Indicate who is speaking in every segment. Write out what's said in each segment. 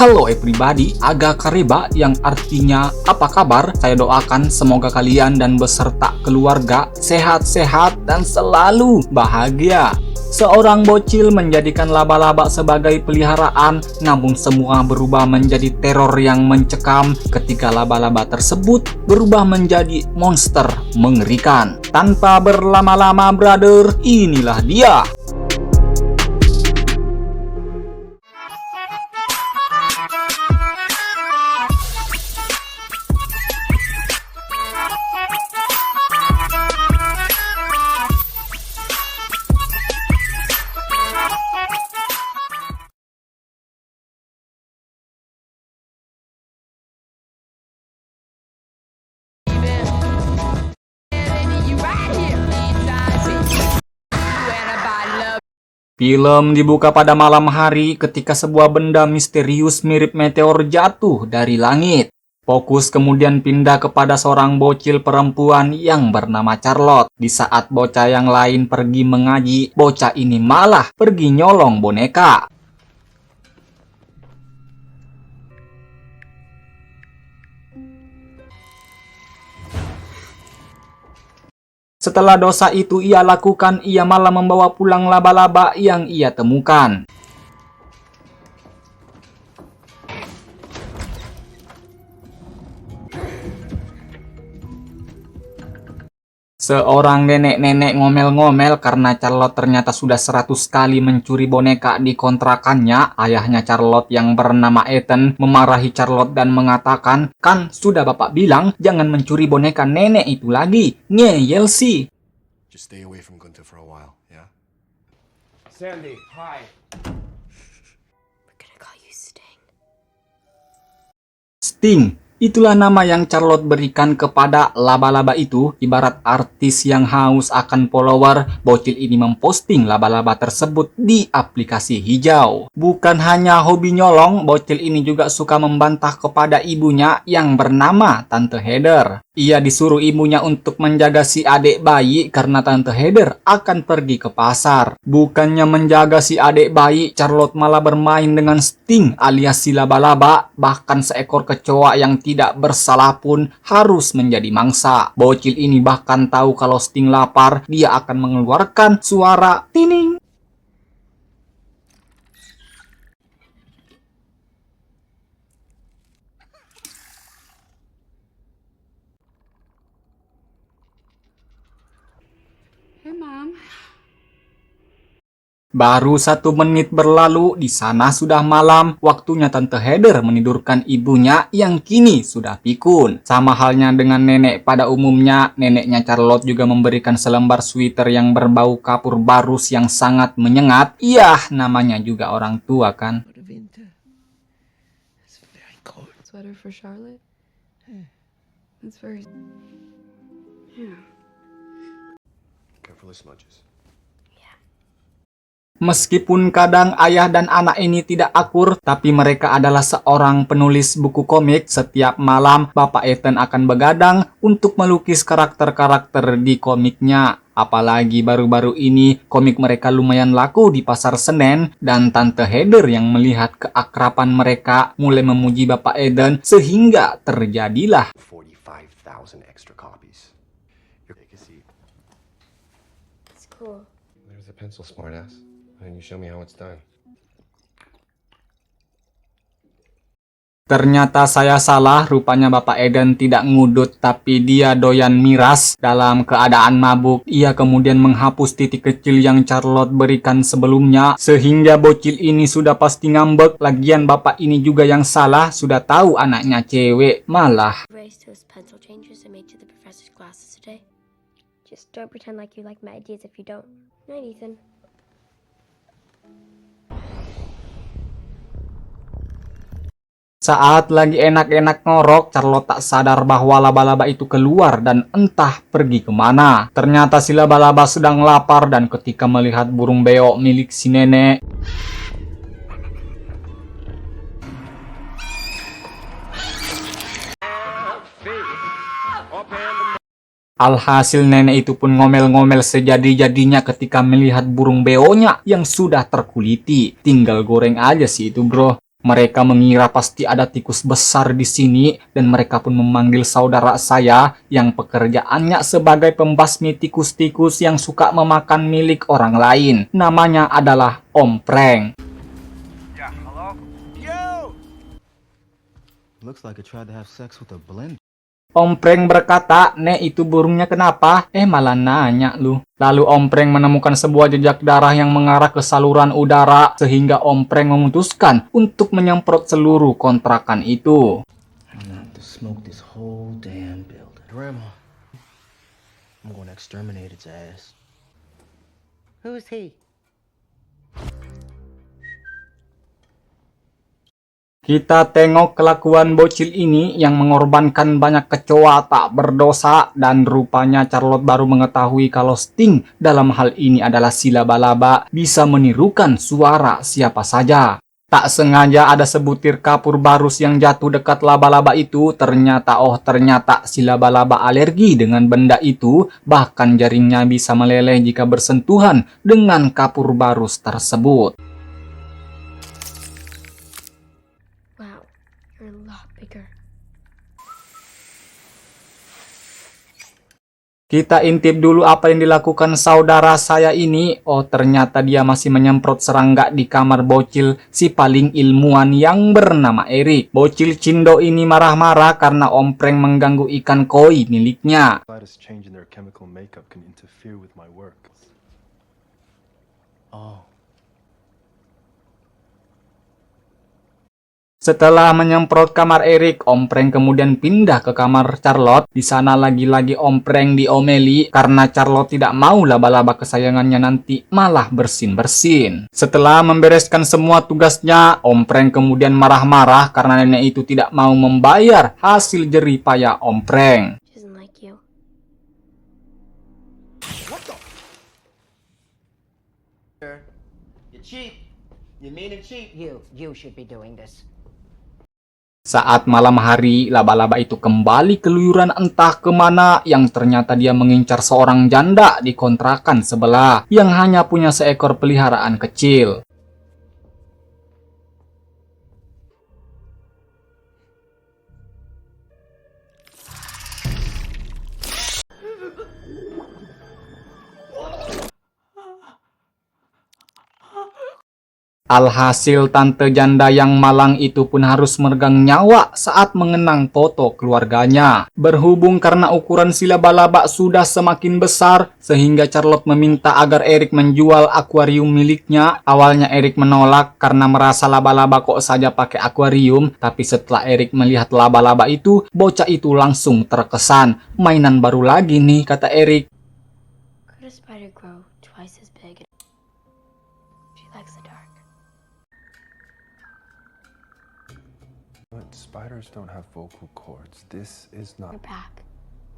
Speaker 1: Halo everybody, Aga Kareba yang artinya apa kabar? Saya doakan semoga kalian dan beserta keluarga sehat-sehat dan selalu bahagia. Seorang bocil menjadikan laba-laba sebagai peliharaan, namun semua berubah menjadi teror yang mencekam ketika laba-laba tersebut berubah menjadi monster mengerikan. Tanpa berlama-lama brother, inilah dia. Film dibuka pada malam hari ketika sebuah benda misterius mirip meteor jatuh dari langit. Fokus kemudian pindah kepada seorang bocil perempuan yang bernama Charlotte. Di saat bocah yang lain pergi mengaji, bocah ini malah pergi nyolong boneka. Setelah dosa itu ia lakukan, ia malah membawa pulang laba-laba yang ia temukan. Seorang nenek-nenek ngomel-ngomel karena Charlotte ternyata sudah 100 kali mencuri boneka di kontrakannya. Ayahnya Charlotte yang bernama Ethan memarahi Charlotte dan mengatakan, "Kan sudah bapak bilang jangan mencuri boneka nenek itu lagi. Ngeyel sih."
Speaker 2: Just stay away from Gunther for a while, yeah?
Speaker 3: Sandy, hi.
Speaker 4: We're gonna call you Sting.
Speaker 1: Sting. Itulah nama yang Charlotte berikan kepada laba-laba itu. Ibarat artis yang haus akan follower, bocil ini memposting laba-laba tersebut di aplikasi hijau. Bukan hanya hobi nyolong, bocil ini juga suka membantah kepada ibunya yang bernama Tante Heather. Ia disuruh ibunya untuk menjaga si adik bayi karena Tante Heather akan pergi ke pasar. Bukannya menjaga si adik bayi, Charlotte malah bermain dengan Sting alias si laba-laba. Bahkan seekor kecoa yang tidak bersalah pun harus menjadi mangsa. Bocil ini bahkan tahu kalau Sting lapar, dia akan mengeluarkan suara tining.
Speaker 4: Hey, Mom.
Speaker 1: Baru 1 menit berlalu, di sana sudah malam. Waktunya Tante Heather menidurkan ibunya yang kini sudah pikun. Sama halnya dengan nenek pada umumnya, neneknya Charlotte juga memberikan selembar sweater yang berbau kapur barus yang sangat menyengat. Yah, namanya juga orang tua kan.
Speaker 3: What a winter. It's very cold.
Speaker 4: Sweater for Charlotte? That's very... Yeah.
Speaker 2: Careful of smudges.
Speaker 1: Meskipun kadang ayah dan anak ini tidak akur, tapi mereka adalah seorang penulis buku komik. Setiap malam, Bapak Ethan akan begadang untuk melukis karakter-karakter di komiknya. Apalagi baru-baru ini, komik mereka lumayan laku di pasar Senen, dan Tante Heather yang melihat keakraban mereka mulai memuji Bapak Ethan, sehingga terjadilah
Speaker 2: 45,000 extra copies. Take a seat.
Speaker 4: It's cool.
Speaker 2: There's a pencil, smartass. And you show me how it's done.
Speaker 1: Ternyata saya salah, rupanya Bapak Eden tidak ngudut tapi dia doyan miras. Dalam keadaan mabuk, ia kemudian menghapus titik kecil yang Charlotte berikan sebelumnya. Sehingga bocil ini sudah pasti ngambek. Lagian bapak ini juga yang salah, sudah tahu anaknya cewek, malah.
Speaker 4: Erase those pencil changes I made to the professor's glasses today. Just don't pretend like you like my ideas if you don't. Night, Ethan.
Speaker 1: Saat lagi enak-enak ngorok, Charlotte tak sadar bahwa laba-laba itu keluar dan entah pergi kemana. Ternyata si laba-laba sedang lapar dan ketika melihat burung beo milik si nenek, alhasil nenek itu pun ngomel-ngomel sejadi-jadinya ketika melihat burung beonya yang sudah terkuliti. Tinggal goreng aja sih itu bro. Mereka mengira pasti ada tikus besar di sini dan mereka pun memanggil saudara saya yang pekerjaannya sebagai pembasmi tikus-tikus yang suka memakan milik orang lain. Namanya adalah Om Prank.
Speaker 5: Looks like I tried to have sex with a blender.
Speaker 1: Om Prank berkata, "Nek, itu burungnya kenapa?" Malah nanya lu. Lalu Om Prank menemukan sebuah jejak darah yang mengarah ke saluran udara sehingga Om Prank memutuskan untuk menyemprot seluruh kontrakan itu.
Speaker 5: I'm gonna have to smoke this whole damn building. Grandma, I'm gonna exterminate its ass.
Speaker 6: Who's he?
Speaker 1: Kita tengok kelakuan bocil ini yang mengorbankan banyak kecoa tak berdosa dan rupanya Charlotte baru mengetahui kalau Sting dalam hal ini adalah si laba-laba bisa menirukan suara siapa saja. Tak sengaja ada sebutir kapur barus yang jatuh dekat laba-laba itu. Ternyata si laba-laba alergi dengan benda itu. Bahkan jaringnya bisa meleleh jika bersentuhan dengan kapur barus tersebut.
Speaker 4: Wow, you're a lot bigger.
Speaker 1: Kita intip dulu apa yang dilakukan saudara saya ini. Oh, ternyata dia masih menyemprot serangga di kamar bocil si paling ilmuwan yang bernama Eric. Bocil Cindo ini marah-marah karena Om Prank mengganggu ikan koi miliknya.
Speaker 2: Slightest change in their chemical makeup can interfere with my work.
Speaker 5: Oh,
Speaker 1: Setelah menyemprot kamar Eric, Om Prank kemudian pindah ke kamar Charlotte. Di sana lagi-lagi Om Prank diomeli karena Charlotte tidak mau laba-laba kesayangannya nanti malah bersin-bersin. Setelah membereskan semua tugasnya, Om Prank kemudian marah-marah karena nenek itu tidak mau membayar hasil jerih payah Om Prank.
Speaker 4: She doesn't like you.
Speaker 6: You're cheap. You mean it cheap. You should be doing this.
Speaker 1: Saat malam hari, laba-laba itu kembali keluyuran entah kemana yang ternyata dia mengincar seorang janda di kontrakan sebelah yang hanya punya seekor peliharaan kecil. Alhasil tante janda yang malang itu pun harus meregang nyawa saat mengenang foto keluarganya. Berhubung karena ukuran si laba-laba sudah semakin besar, sehingga Charlotte meminta agar Eric menjual akuarium miliknya. Awalnya Eric menolak karena merasa laba-laba kok saja pakai akuarium, tapi setelah Eric melihat laba-laba itu, bocah itu langsung terkesan. Mainan baru lagi nih, kata Eric.
Speaker 4: Could a spider grow twice as big? She likes the dark.
Speaker 2: But spiders don't have vocal cords. This is not.
Speaker 4: You're back.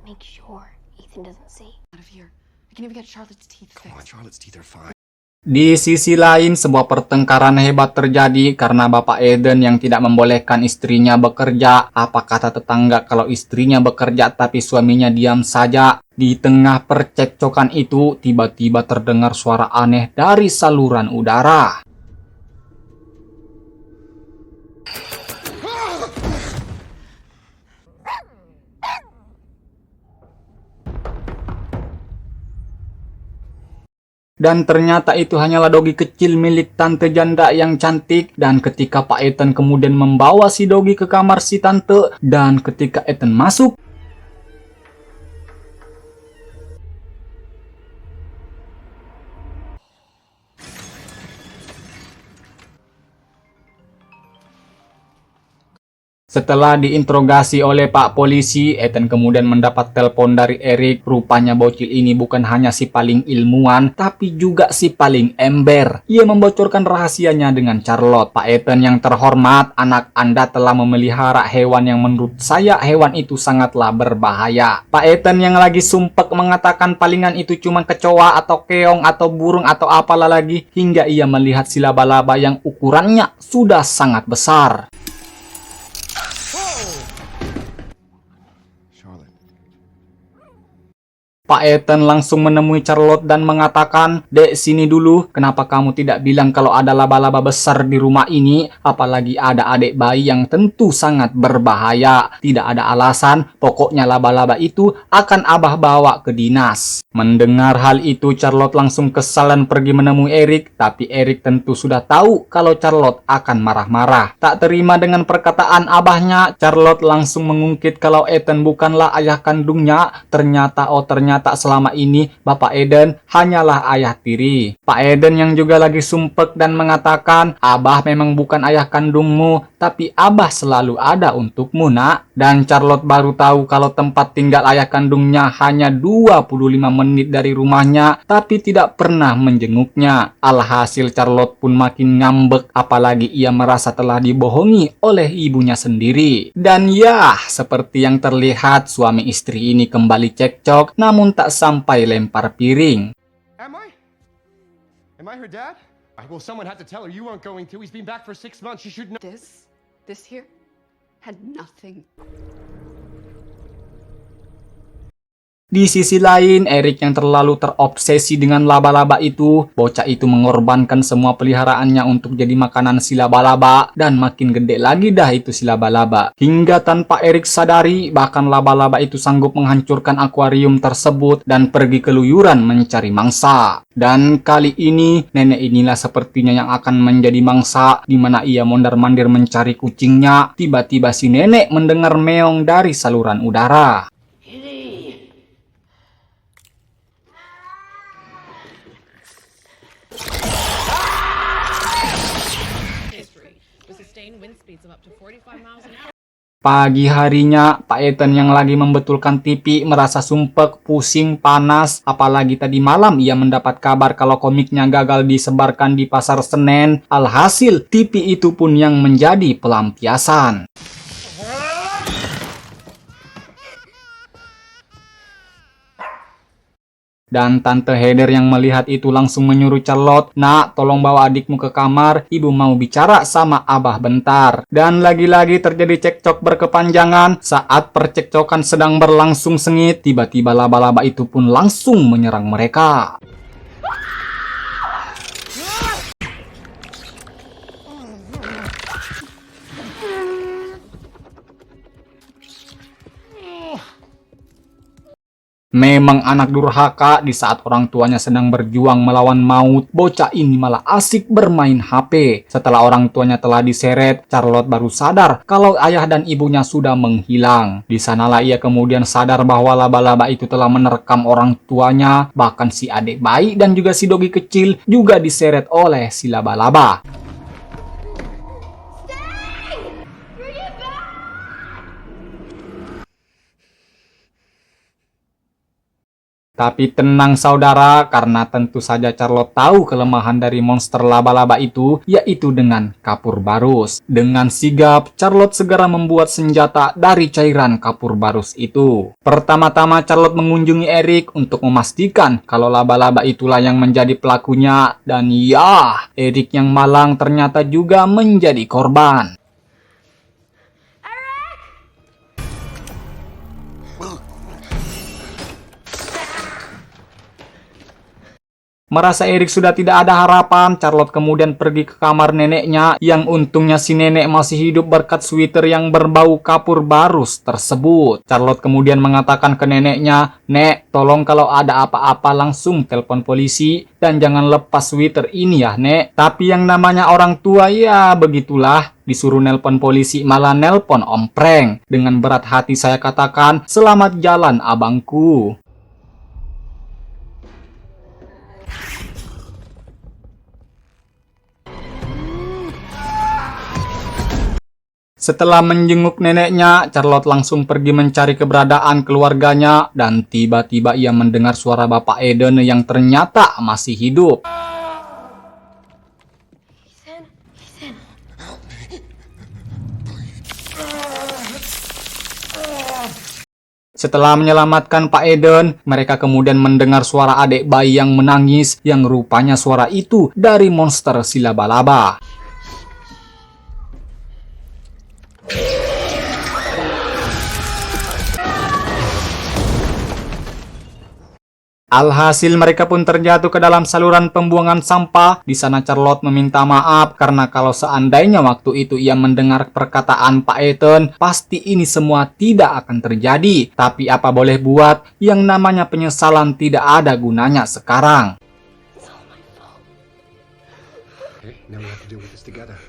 Speaker 4: Make sure Ethan doesn't see.
Speaker 7: Out of here. I can even get Charlotte's teeth
Speaker 2: Come on,
Speaker 7: fixed.
Speaker 2: Charlotte's teeth are fine.
Speaker 1: Di sisi lain, sebuah pertengkaran hebat terjadi karena Bapak Eden yang tidak membolehkan istrinya bekerja. Apa kata tetangga kalau istrinya bekerja tapi suaminya diam saja? Di tengah percekcokan itu, tiba-tiba terdengar suara aneh dari saluran udara. Dan ternyata itu hanyalah dogi kecil milik tante janda yang cantik. Dan ketika Pak Ethan kemudian membawa si dogi ke kamar si tante, dan ketika Ethan masuk, setelah diinterogasi oleh Pak Polisi, Ethan kemudian mendapat telepon dari Eric. Rupanya bocil ini bukan hanya si paling ilmuwan, tapi juga si paling ember. Ia membocorkan rahasianya dengan Charlotte. Pak Ethan yang terhormat, anak Anda telah memelihara hewan yang menurut saya hewan itu sangatlah berbahaya. Pak Ethan yang lagi sumpek mengatakan palingan itu cuma kecoa atau keong atau burung atau apalah lagi, hingga ia melihat si laba-laba yang ukurannya sudah sangat besar. Pak Ethan langsung menemui Charlotte dan mengatakan, "Dek, sini dulu. Kenapa kamu tidak bilang kalau ada laba-laba besar di rumah ini? Apalagi ada adik bayi yang tentu sangat berbahaya. Tidak ada alasan, pokoknya laba-laba itu akan Abah bawa ke dinas." Mendengar hal itu, Charlotte langsung kesal dan pergi menemui Eric. Tapi Eric tentu sudah tahu kalau Charlotte akan marah-marah. Tak terima dengan perkataan abahnya, Charlotte langsung mengungkit kalau Ethan bukanlah ayah kandungnya. Ternyata selama ini Bapak Eden hanyalah ayah tiri. Pak Eden yang juga lagi sumpek dan mengatakan, "Abah memang bukan ayah kandungmu, tapi Abah selalu ada untukmu, nak." Dan Charlotte baru tahu kalau tempat tinggal ayah kandungnya hanya 25 menit dari rumahnya, tapi tidak pernah menjenguknya. Alhasil Charlotte pun makin ngambek, apalagi ia merasa telah dibohongi oleh ibunya sendiri. Dan ya, seperti yang terlihat, suami istri ini kembali cekcok, namun tak sampai lempar piring.
Speaker 3: Am I? Am I her dad? Well, someone had to tell her you weren't going to. He's been back for 6 months. You should know.
Speaker 7: This here had nothing.
Speaker 1: Di sisi lain, Eric yang terlalu terobsesi dengan laba-laba itu, bocah itu mengorbankan semua peliharaannya untuk jadi makanan si laba-laba, dan makin gede lagi dah itu si laba-laba. Hingga tanpa Eric sadari, bahkan laba-laba itu sanggup menghancurkan akuarium tersebut dan pergi keluyuran mencari mangsa. Dan kali ini, nenek inilah sepertinya yang akan menjadi mangsa, di mana ia mondar-mandir mencari kucingnya. Tiba-tiba si nenek mendengar meong dari saluran udara. Pagi harinya, Pak Ethan yang lagi membetulkan TV merasa sumpek, pusing, panas. Apalagi tadi malam ia mendapat kabar kalau komiknya gagal disebarkan di Pasar Senen. Alhasil, TV itu pun yang menjadi pelampiasan. Dan Tante Heather yang melihat itu langsung menyuruh Charlotte, "Nak, tolong bawa adikmu ke kamar, ibu mau bicara sama Abah bentar." Dan lagi-lagi terjadi cekcok berkepanjangan. Saat percekcokan sedang berlangsung sengit, tiba-tiba laba-laba itu pun langsung menyerang mereka. Memang anak durhaka, di saat orang tuanya sedang berjuang melawan maut, bocah ini malah asik bermain HP. Setelah orang tuanya telah diseret, Charlotte baru sadar kalau ayah dan ibunya sudah menghilang. Di sanalah ia kemudian sadar bahwa laba-laba itu telah menerkam orang tuanya, bahkan si adik bayi dan juga si dogi kecil juga diseret oleh si laba-laba. Tapi tenang saudara, karena tentu saja Charlotte tahu kelemahan dari monster laba-laba itu, yaitu dengan kapur barus. Dengan sigap, Charlotte segera membuat senjata dari cairan kapur barus itu. Pertama-tama Charlotte mengunjungi Eric untuk memastikan kalau laba-laba itulah yang menjadi pelakunya. Dan ya, Eric yang malang ternyata juga menjadi korban. Merasa Eric sudah tidak ada harapan, Charlotte kemudian pergi ke kamar neneknya, yang untungnya si nenek masih hidup berkat sweater yang berbau kapur barus tersebut. Charlotte kemudian mengatakan ke neneknya, "Nek, tolong kalau ada apa-apa langsung telepon polisi, dan jangan lepas sweater ini ya, Nek." Tapi yang namanya orang tua ya begitulah. Disuruh nelpon polisi malah nelpon Om Prank. Dengan berat hati saya katakan, "Selamat jalan abangku." Setelah menjenguk neneknya, Charlotte langsung pergi mencari keberadaan keluarganya, dan tiba-tiba ia mendengar suara Bapak Eden yang ternyata masih hidup. Setelah menyelamatkan Pak Eden, mereka kemudian mendengar suara adik bayi yang menangis, yang rupanya suara itu dari monster si laba-laba. Alhasil mereka pun terjatuh ke dalam saluran pembuangan sampah. Di sana Charlotte meminta maaf karena kalau seandainya waktu itu ia mendengar perkataan Pak Ethan, pasti ini semua tidak akan terjadi. Tapi apa boleh buat, yang namanya penyesalan tidak ada gunanya sekarang.
Speaker 3: Okay, now we have to deal with this together.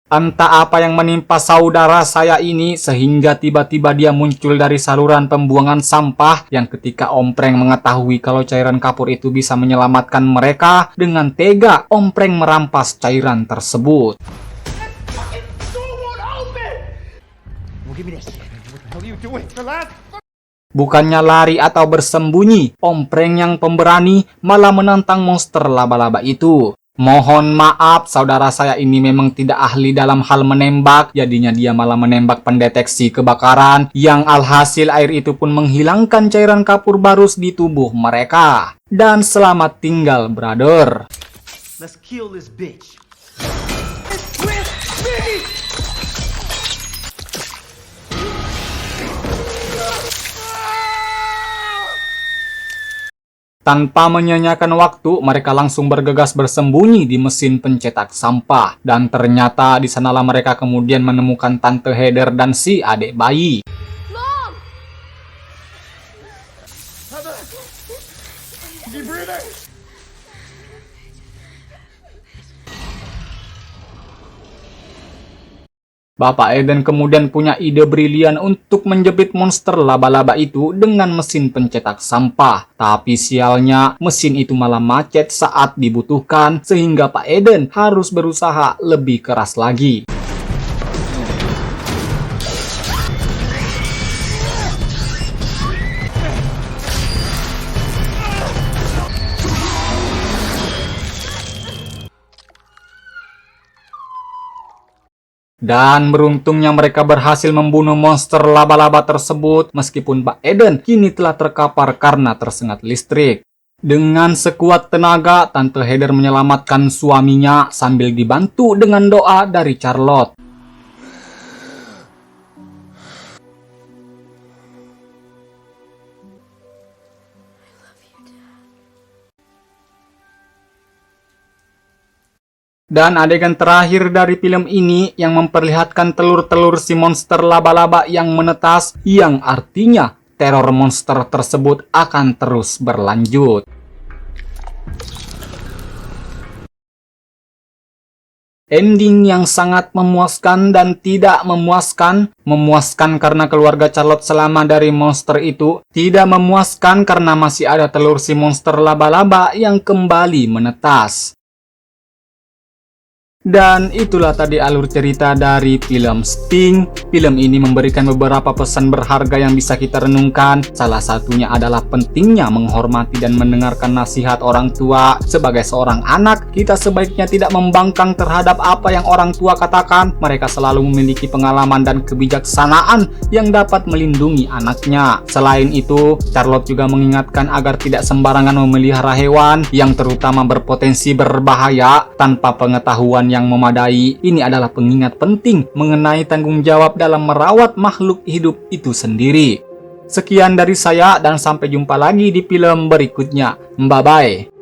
Speaker 1: Entah apa yang menimpa saudara saya ini sehingga tiba-tiba dia muncul dari saluran pembuangan sampah yang ketika Ompreng mengetahui kalau cairan kapur itu bisa menyelamatkan mereka, dengan tega Ompreng merampas cairan tersebut.
Speaker 3: What are you doing? Relax!
Speaker 1: Bukannya lari atau bersembunyi, Ompreng yang pemberani malah menantang monster laba-laba itu. Mohon maaf, saudara saya ini memang tidak ahli dalam hal menembak, jadinya dia malah menembak pendeteksi kebakaran, yang alhasil air itu pun menghilangkan cairan kapur barus di tubuh mereka. Dan selamat tinggal, brother.
Speaker 5: Let's kill this bitch.
Speaker 1: Tanpa menyanyiakan waktu, mereka langsung bergegas bersembunyi di mesin pencetak sampah. Dan ternyata di sanalah mereka kemudian menemukan Tante Heather dan si adik bayi.
Speaker 4: Mom!
Speaker 3: Keep breathing!
Speaker 1: Bapak Eden kemudian punya ide brilian untuk menjepit monster laba-laba itu dengan mesin pencetak sampah. Tapi sialnya, mesin itu malah macet saat dibutuhkan, sehingga Pak Eden harus berusaha lebih keras lagi. Dan beruntungnya mereka berhasil membunuh monster laba-laba tersebut, meskipun Pak Eden kini telah terkapar karena tersengat listrik. Dengan sekuat tenaga, Tante Heather menyelamatkan suaminya sambil dibantu dengan doa dari Charlotte. Dan adegan terakhir dari film ini yang memperlihatkan telur-telur si monster laba-laba yang menetas, yang artinya teror monster tersebut akan terus berlanjut. Ending yang sangat memuaskan dan tidak memuaskan. Memuaskan karena keluarga Charlotte selamat dari monster itu. Tidak memuaskan karena masih ada telur si monster laba-laba yang kembali menetas. Dan itulah tadi alur cerita dari film Sting. Film ini memberikan beberapa pesan berharga yang bisa kita renungkan. Salah satunya adalah pentingnya menghormati dan mendengarkan nasihat orang tua. Sebagai seorang anak, kita sebaiknya tidak membangkang terhadap apa yang orang tua katakan. Mereka selalu memiliki pengalaman dan kebijaksanaan yang dapat melindungi anaknya. Selain itu, Charlotte juga mengingatkan agar tidak sembarangan memelihara hewan yang terutama berpotensi berbahaya tanpa pengetahuan yang memadai. Ini adalah pengingat penting mengenai tanggung jawab dalam merawat makhluk hidup itu sendiri. Sekian dari saya dan sampai jumpa lagi di film berikutnya. Bye-bye.